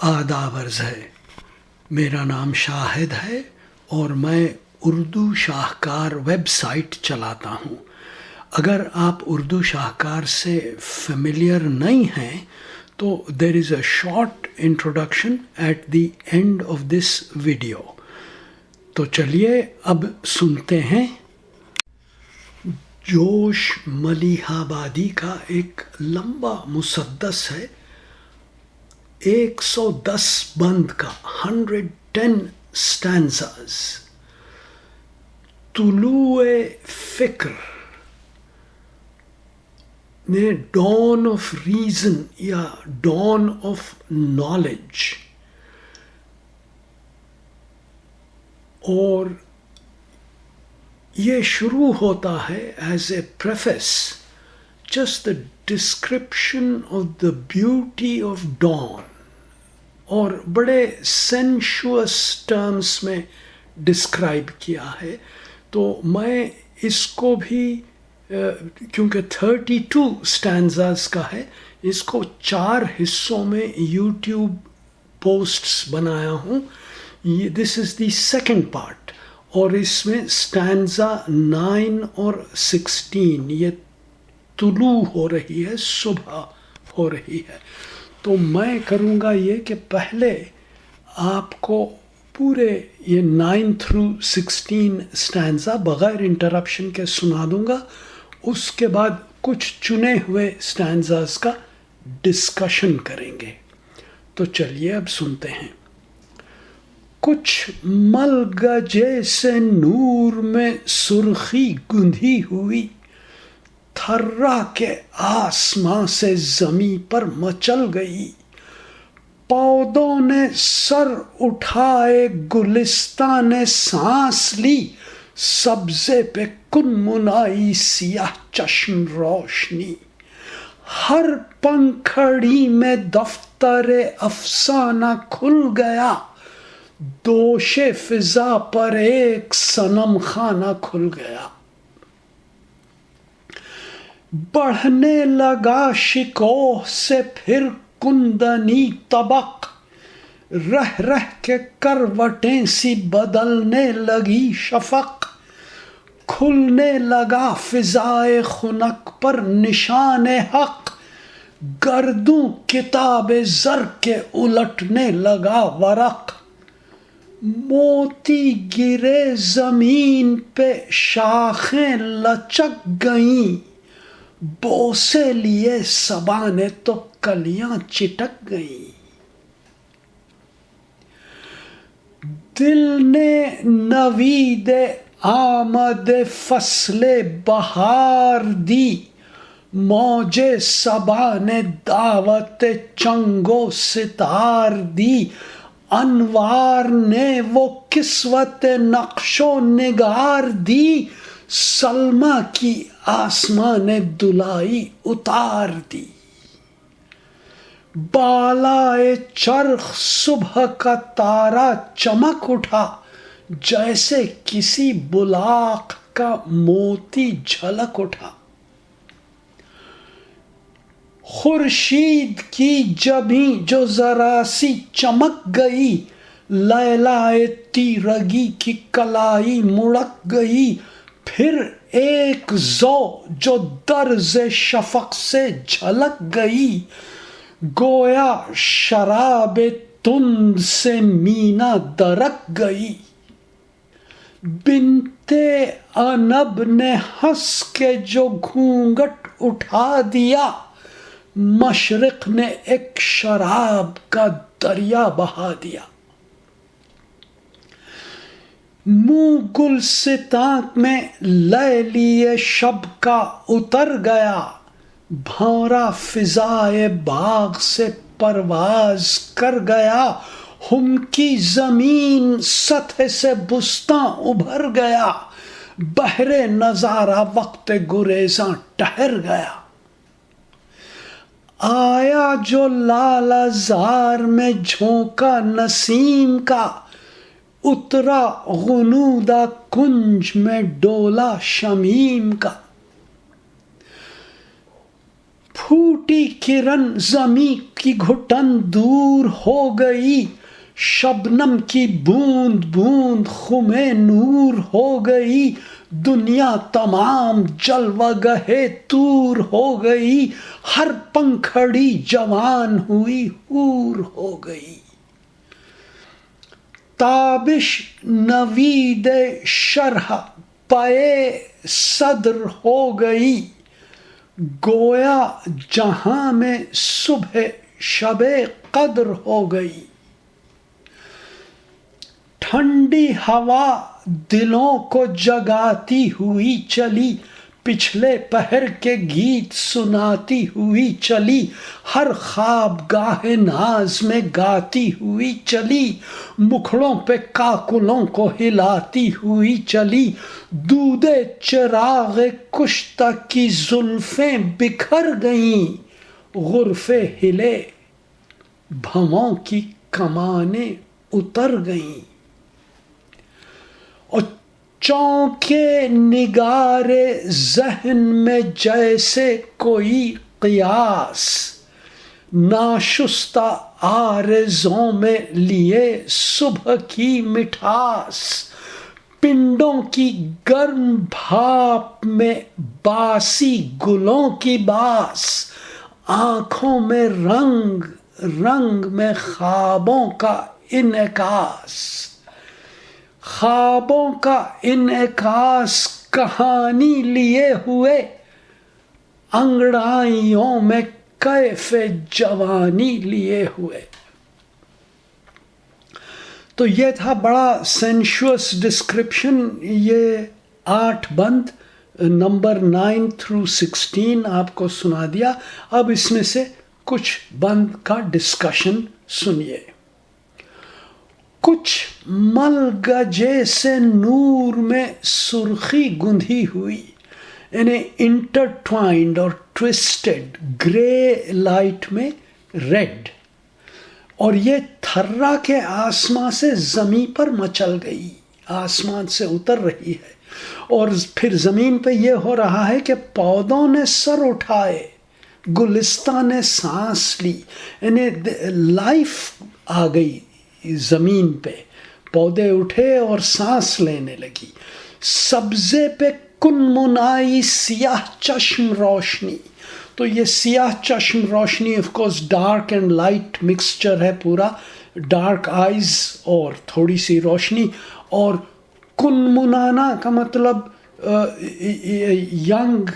آداب عرض ہے. میرا نام شاہد ہے اور میں اردو شاہکار ویب سائٹ چلاتا ہوں. اگر آپ اردو شاہکار سے فیملیئر نہیں ہیں تو there is a short introduction at the end of this video. تو چلیے اب سنتے ہیں. جوش ملیح آبادی کا ایک لمبا مسدس ہے، 110 بند کا، 110 سٹینزاز. طلوع فکر نے ڈان آف ریزن یا ڈان آف نالج، اور یہ شروع ہوتا ہے as a preface, just the description of the beauty of dawn, اور بڑے سینشوس ٹرمز میں ڈسکرائب کیا ہے. تو میں اس کو بھی کیونکہ 32 سٹینزاز کا ہے، اس کو 4 حصوں میں یوٹیوب پوسٹس بنایا ہوں. دس از دی سیکنڈ پارٹ، اور اس میں سٹینزا 9 اور 16 یہ طلوع ہو رہی ہے، صبح ہو رہی ہے. تو میں کروں گا یہ کہ پہلے آپ کو پورے یہ 9 through 16 سٹینزا بغیر انٹرپشن کے سنا دوں گا. اس کے بعد کچھ چنے ہوئے سٹینزاز کا ڈسکشن کریں گے. تو چلیے اب سنتے ہیں. کچھ ملگا جیسے نور میں سرخی گندھی ہوئی، تھرا کے آسماں سے زمیں پر مچل گئی. پودوں نے سر اٹھائے، گلستان نے سانس لی، سبزے پہ کنمنائی سیاہ چشم روشنی. ہر پنکھڑی میں دفتر افسانہ کھل گیا، دوش فضا پر ایک صنم خانہ کھل گیا. بڑھنے لگا شکوہ سے پھر کندنی طبق، رہ رہ کے کروٹیں سی بدلنے لگی شفق. کھلنے لگا فضائے خنک پر نشان حق، گردوں کتاب زر کے الٹنے لگا ورق. موتی گرے زمین پہ شاخیں لچک گئیں، بوسے لیے صبا نے تو کلیاں چٹک گئیں. دل نے نوید آمد فصل بہار دی، موج صبا نے دعوت چنگ و ستار دی. انوار نے وہ کسوت نقش و نگار دی، سلمیٰ کی آسماں نے دلائی اتار دی. بالائے چرخ صبح کا تارا چمک اٹھا، جیسے کسی بلاق کا موتی جھلک اٹھا. خورشید کی جبیں جو ذرا سی چمک گئی، لیلائے تیرگی کی کلائی مڑک گئی. پھر ایک ضو جو درز شفق سے جھلک گئی، گویا شراب تند سے مینا درک گئی. بنتے انب نے ہنس کے جو گھونگھٹ اٹھا دیا، مشرق نے ایک شراب کا دریا بہا دیا. منہ گلستاں میں لیلی شب کا اتر گیا، بھونرا فضائے باغ سے پرواز کر گیا. ہم کی زمین سطح سے بستاں ابھر گیا، بہر نظارہ وقت گریزاں ٹھہر گیا. آیا جو لالا زار میں جھونکا نسیم کا، اترا غنودہ کنج میں ڈولا شمیم کا. پھوٹی کرن زمیں کی گھٹن دور ہو گئی، شبنم کی بوند بوند خمِ نور ہو گئی، دنیا تمام جلوہ گہے طور ہو گئی، ہر پنکھڑی جوان ہوئی حور ہو گئی۔ تابش نوید شرح پے صدر ہو گئی، گویا جہاں میں صبح شب قدر ہو گئی۔ ٹھنڈی ہوا دلوں کو جگاتی ہوئی چلی، پچھلے پہر کے گیت سناتی ہوئی چلی، ہر خواب گاہ ناز میں گاتی ہوئی چلی، مکھڑوں پہ کاکلوں کو ہلاتی ہوئی چلی، دود چراغ کشتہ کی زلفیں بکھر گئیں، غرفے ہلے بھووں کی کمانیں اتر گئیں۔ اور چونکے نگار ذہن میں جیسے کوئی قیاس، ناشستہ آرزوں میں لیے صبح کی مٹھاس، پنڈوں کی گرم بھاپ میں باسی گلوں کی باس، آنکھوں میں رنگ رنگ میں خوابوں کا انعکاس، خوابوں کا انعکاس کہانی لیے ہوئے، انگڑائیوں میں کیف جوانی لیے ہوئے۔ تو یہ تھا بڑا سینشوس ڈسکرپشن، یہ 8 بند نمبر 9 through 16 آپ کو سنا دیا۔ اب اس میں سے کچھ بند کا ڈسکشن سنیے۔ کچھ ملگجے سے نور میں سرخی گندھی ہوئی، یعنی انٹرٹوائنڈ اور ٹوسٹڈ، گرے لائٹ میں ریڈ، اور یہ تھرا کے آسمان سے زمین پر مچل گئی، آسمان سے اتر رہی ہے، اور پھر زمین پہ یہ ہو رہا ہے کہ پودوں نے سر اٹھائے، گلستان نے سانس لی، یعنی لائف آ گئی زمین پہ، پودے اٹھے اور سانس لینے لگی۔ سبزے پہ کنمنائی سیاہ چشم روشنی، تو یہ سیاہ چشم روشنی of course dark and light mixture ہے پورا، ڈارک آئیز اور تھوڑی سی روشنی، اور کنمنانا کا مطلب ینگ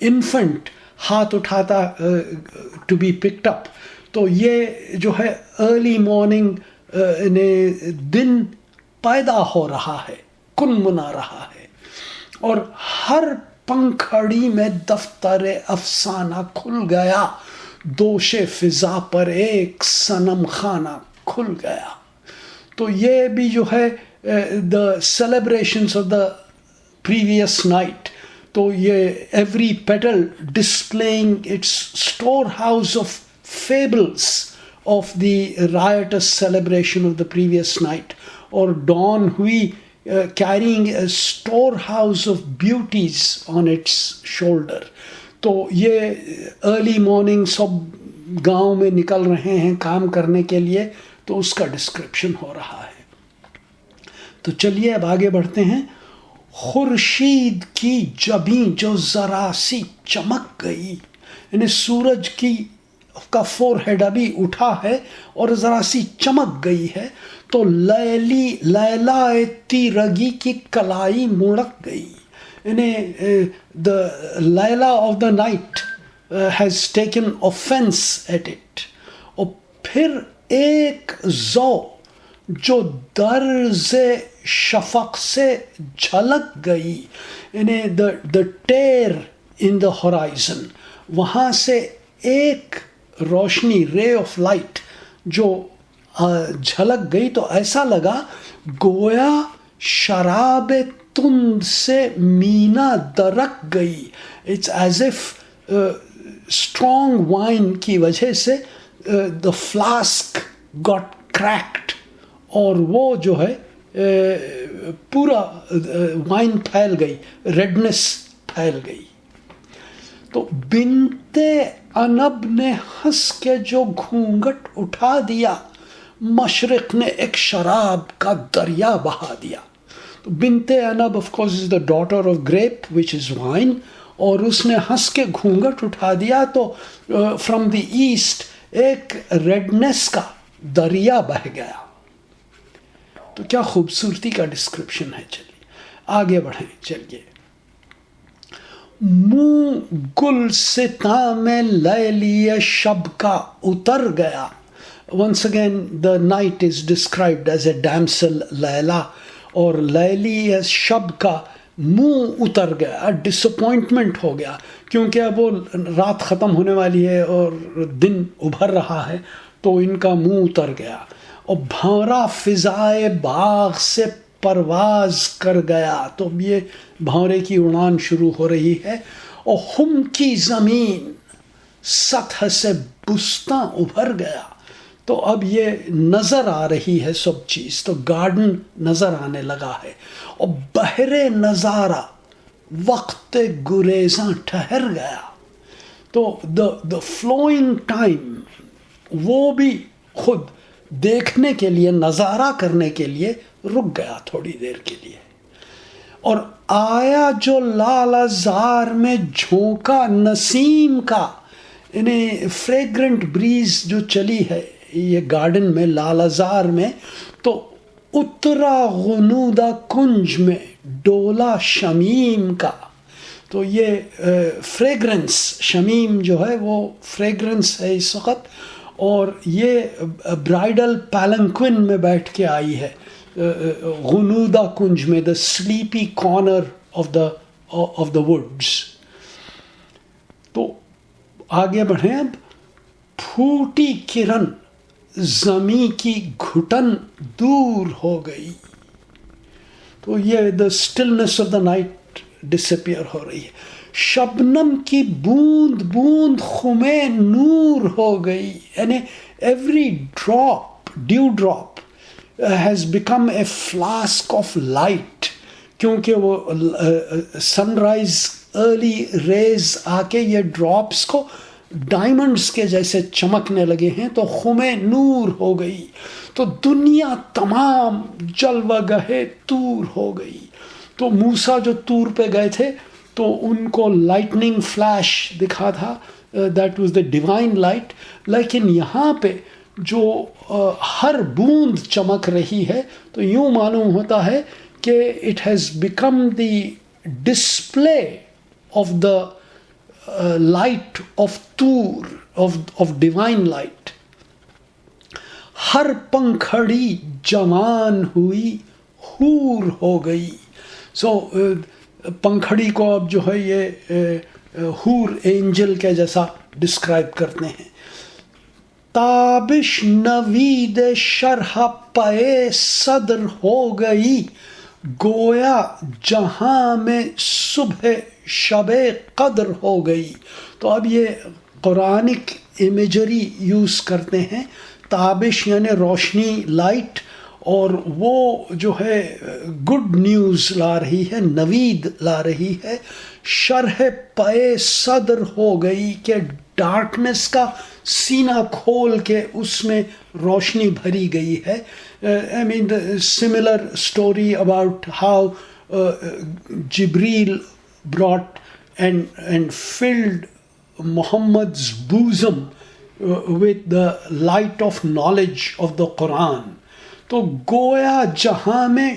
انفنٹ ہاتھ اٹھاتا ٹو بی پکڈ اپ، تو یہ جو ہے ارلی مارننگ دن پیدا ہو رہا ہے، کنمنا رہا ہے، اور ہر پنکھڑی میں دفتر افسانہ کھل گیا، دوش فضا پر ایک صنم خانہ کھل گیا۔ تو یہ بھی جو ہے the celebrations of the previous night، تو یہ every petal displaying its storehouse of fables of the riotous celebration of the previous night، اور dawn ہوئی carrying a storehouse of beauties on its shoulder۔ تو یہ ارلی مارننگ سب گاؤں میں نکل رہے ہیں کام کرنے کے لیے، تو اس کا ڈسکرپشن ہو رہا ہے۔ تو چلیے اب آگے بڑھتے ہیں۔ خورشید کی جبیں جو ذرا سی چمک گئی، یعنی سورج کا فور ہیڈ ابھی اٹھا ہے اور ذرا سی چمک گئی ہے، تو لیلا تیرگی کی کلائی مڑک گئی، یعنی the Leela of the night has taken offense at it۔ اور پھر ایک ذو جو درز شفق سے جھلک گئی، یعنی the tear in the horizon، وہاں سے ایک روشنی، رے آف لائٹ جو جھلک گئی، تو ایسا لگا گویا شراب تند سے مینا درک گئی۔ اٹس ایز اف اسٹرانگ وائن کی وجہ سے the flask got cracked، اور وہ جو ہے پورا وائن پھیل گئی، ریڈنس پھیل گئی۔ تو بنتے انب نے ہنس کے جو گھونگٹ اٹھا دیا، مشرق نے ایک شراب کا دریا بہا دیا. تو بنتے انب of course is the daughter of grape which is wine, اور اس نے ہنس کے گھونگٹ اٹھا دیا تو فرام دی ایسٹ ایک ریڈنس کا دریا بہہ گیا. تو کیا خوبصورتی کا ڈسکرپشن ہے. چلیے آگے بڑھیں. چلیے منہ گلستاں میں لیلی شب کا اتر گیا. Once again the night is described as a damsel Laila, اور لیلی شب کا منہ اتر گیا، ڈس اپوائنٹمنٹ ہو گیا، کیونکہ اب وہ رات ختم ہونے والی ہے اور دن ابھر رہا ہے، تو ان کا منہ اتر گیا. اور بھانورا فضائے باغ سے پرواز کر گیا. تو یہ بھانورے کی اڑان شروع ہو رہی ہے. اور ہم کی زمین سطح سے بستاں ابھر گیا. تو اب یہ نظر آ رہی ہے سب چیز، تو گارڈن نظر آنے لگا ہے. اور بحر نظارہ وقت گریزاں ٹھہر گیا. تو the flowing time وہ بھی خود دیکھنے کے لیے، نظارہ کرنے کے لیے رک گیا تھوڑی دیر کے لیے. اور آیا جو لال زار میں جھونکا نسیم کا، یعنی فریگرنٹ بریز جو چلی ہے یہ گارڈن میں لال زار میں، تو اترا غنودہ کنج میں ڈولا شمیم کا. تو یہ فریگرنس، شمیم جو ہے وہ فریگرنس ہے اس وقت، اور یہ برائڈل پالنکوین میں بیٹھ کے آئی ہے غنودہ کنج میں، the sleepy corner of the woods. تو آگے بڑھیں. اب پھوٹی کرن زمیں کی گھٹن دور ہو گئی. تو یہ دا اسٹلنس آف دا نائٹ ڈسپیئر ہو رہی ہے. شبنم کی بوند بوند خمے نور ہو گئی، یعنی every drop, due drop has become a flask of light, کیونکہ وہ سن رائز ارلی ریز آ کے یہ ڈراپس کو ڈائمنڈس کے جیسے چمکنے لگے ہیں، تو خمے نور ہو گئی. تو دنیا تمام جلوہ گہے طور ہو گئی. تو موسیٰ جو طور پہ گئے تھے تو ان کو لائٹننگ فلیش دکھا تھا، that was the divine light. لیکن یہاں پہ جو ہر بوند چمک رہی ہے، تو یوں معلوم ہوتا ہے کہ it has become the display of the light of Tur, of divine light. ہر پنکھڑی جوان ہوئی حور ہو گئی. سو پنکھڑی کو اب جو ہے یہ حور اینجل کے جیسا ڈسکرائب کرتے ہیں. تابش نوید شرح پے صدر ہو گئی، گویا جہاں میں صبح شب قدر ہو گئی. تو اب یہ قرآنک امیجری یوز کرتے ہیں. تابش یعنی روشنی، لائٹ، اور وہ جو ہے گڈ نیوز لا رہی ہے، نوید لا رہی ہے. شرح پے صدر ہو گئی کہ ڈارکنیس کا سینہ کھول کے اس میں روشنی بھری گئی ہے. I mean the similar story about how Jibreel brought and filled Muhammad's bosom with the light of knowledge of the Quran. تو گویا جہاں میں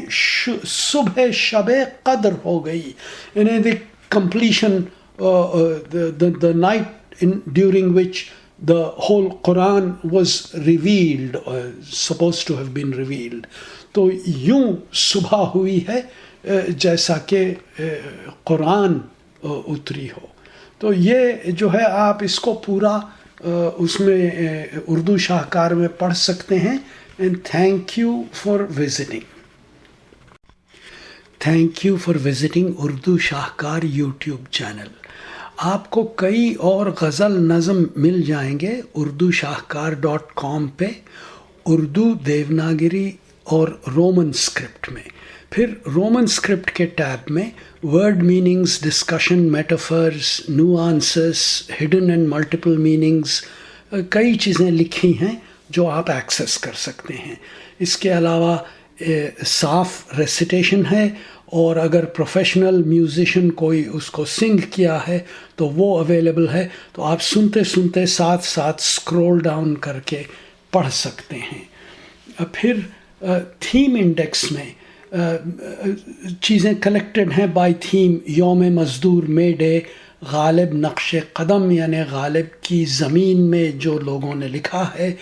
صبح شب قدر ہو گئی، یعنی the completion the night during which the whole Quran was revealed, supposed to have been revealed. تو یوں صبح ہوئی ہے جیسا کہ قرآن اتری ہو. تو یہ جو ہے آپ اس کو پورا اس میں اردو شاہکار میں پڑھ سکتے ہیں. And thank you for visiting. Thank you for visiting Urdu شاہکار یوٹیوب چینل. آپ کو کئی اور غزل نظم مل جائیں گے urdushahkar.com پہ، اردو، دیوناگری اور رومن اسکرپٹ میں. پھر رومن اسکرپٹ کے ٹیب میں word meanings, discussion, metaphors, nuances, hidden and multiple meanings, کئی چیزیں لکھی ہیں جو آپ ایکسیس کر سکتے ہیں. اس کے علاوہ صاف ریسیٹیشن ہے، اور اگر پروفیشنل میوزیشین کوئی اس کو سنگ کیا ہے تو وہ اویلیبل ہے، تو آپ سنتے سنتے ساتھ ساتھ اسکرول ڈاؤن کر کے پڑھ سکتے ہیں. پھر تھیم انڈیکس میں چیزیں کلیکٹڈ ہیں بائی تھیم. یوم مزدور، مے ڈے، غالب نقش قدم یعنی غالب کی زمین میں جو لوگوں نے لکھا ہے،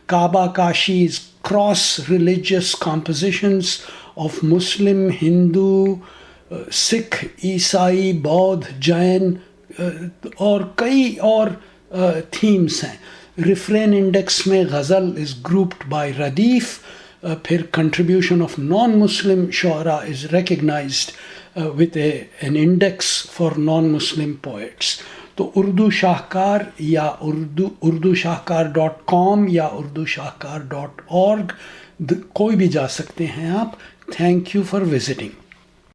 کعبہ کاشیز، cross religious compositions of Muslim, Hindu, Sikh, عیسائی، بودھ، جین اور کئی اور تھیمز ہیں. ریفرین انڈیکس میں غزل از گروپڈ بائی ردیف. پھر کنٹریبیوشن آف نان مسلم شعراء از recognised with an index for non-Muslim poets. تو اردو شاہکار یا اردو شاہکار.com یا اردو شاہکار.org کوئی بھی جا سکتے ہیں آپ. Thank you for visiting.